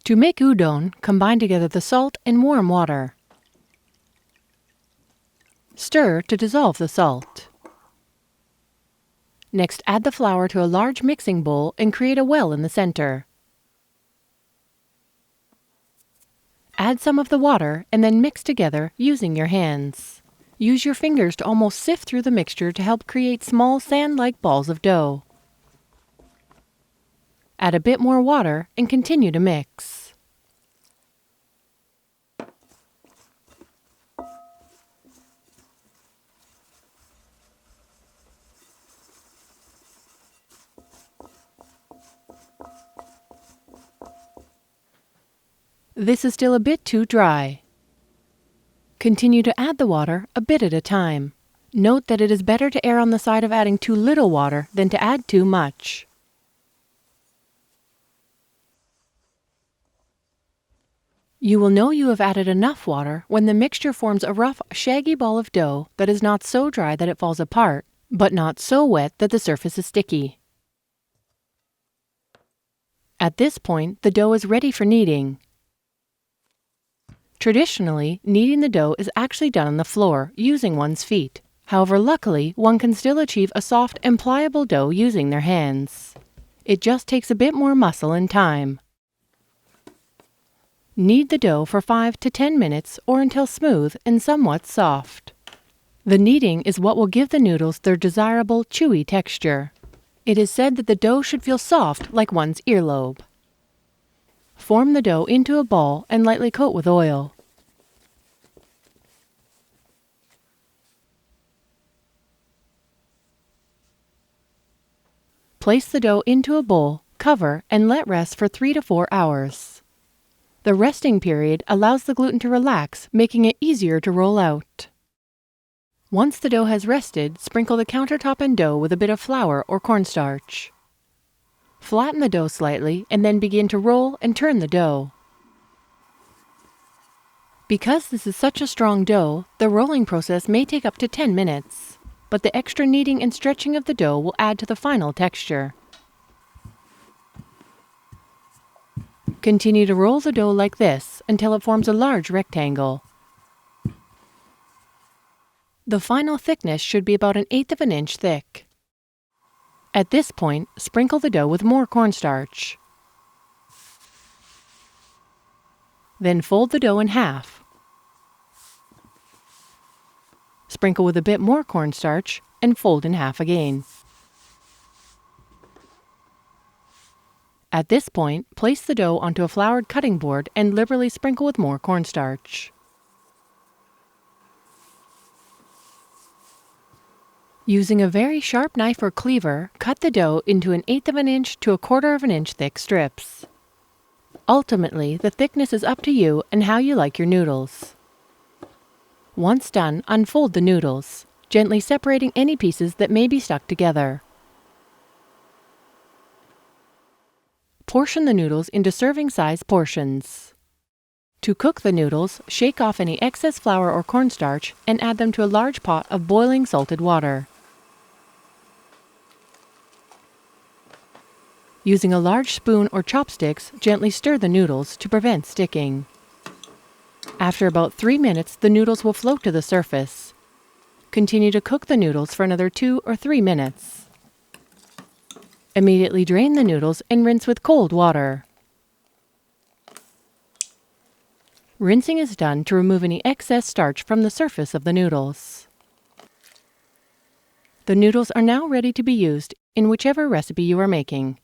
To make udon, combine together the salt and warm water. Stir to dissolve the salt. Next, add the flour to a large mixing bowl and create a well in the center. Add some of the water and then mix together using your hands. Use your fingers to almost sift through the mixture to help create small sand-like balls of dough. Add a bit more water and continue to mix. This is still a bit too dry. Continue to add the water a bit at a time. Note that it is better to err on the side of adding too little water than to add too much. You will know you have added enough water when the mixture forms a rough, shaggy ball of dough that is not so dry that it falls apart, but not so wet that the surface is sticky. At this point, the dough is ready for kneading. Traditionally, kneading the dough is actually done on the floor, using one's feet. However, luckily, one can still achieve a soft and pliable dough using their hands. It just takes a bit more muscle and time. Knead the dough for 5 to 10 minutes or until smooth and somewhat soft. The kneading is what will give the noodles their desirable chewy texture. It is said that the dough should feel soft like one's earlobe. Form the dough into a ball and lightly coat with oil. Place the dough into a bowl, cover, and let rest for 3 to 4 hours. The resting period allows the gluten to relax, making it easier to roll out. Once the dough has rested, sprinkle the countertop and dough with a bit of flour or cornstarch. Flatten the dough slightly and then begin to roll and turn the dough. Because this is such a strong dough, the rolling process may take up to 10 minutes, but the extra kneading and stretching of the dough will add to the final texture. Continue to roll the dough like this until it forms a large rectangle. The final thickness should be about 1/8 of an inch thick. At this point, sprinkle the dough with more cornstarch. Then fold the dough in half. Sprinkle with a bit more cornstarch and fold in half again. At this point, place the dough onto a floured cutting board and liberally sprinkle with more cornstarch. Using a very sharp knife or cleaver, cut the dough into 1/8 of an inch to 1/4 of an inch thick strips. Ultimately, the thickness is up to you and how you like your noodles. Once done, unfold the noodles, gently separating any pieces that may be stuck together. Portion the noodles into serving-size portions. To cook the noodles, shake off any excess flour or cornstarch and add them to a large pot of boiling salted water. Using a large spoon or chopsticks, gently stir the noodles to prevent sticking. After about 3 minutes, the noodles will float to the surface. Continue to cook the noodles for another 2 or 3 minutes. Immediately drain the noodles and rinse with cold water. Rinsing is done to remove any excess starch from the surface of the noodles. The noodles are now ready to be used in whichever recipe you are making.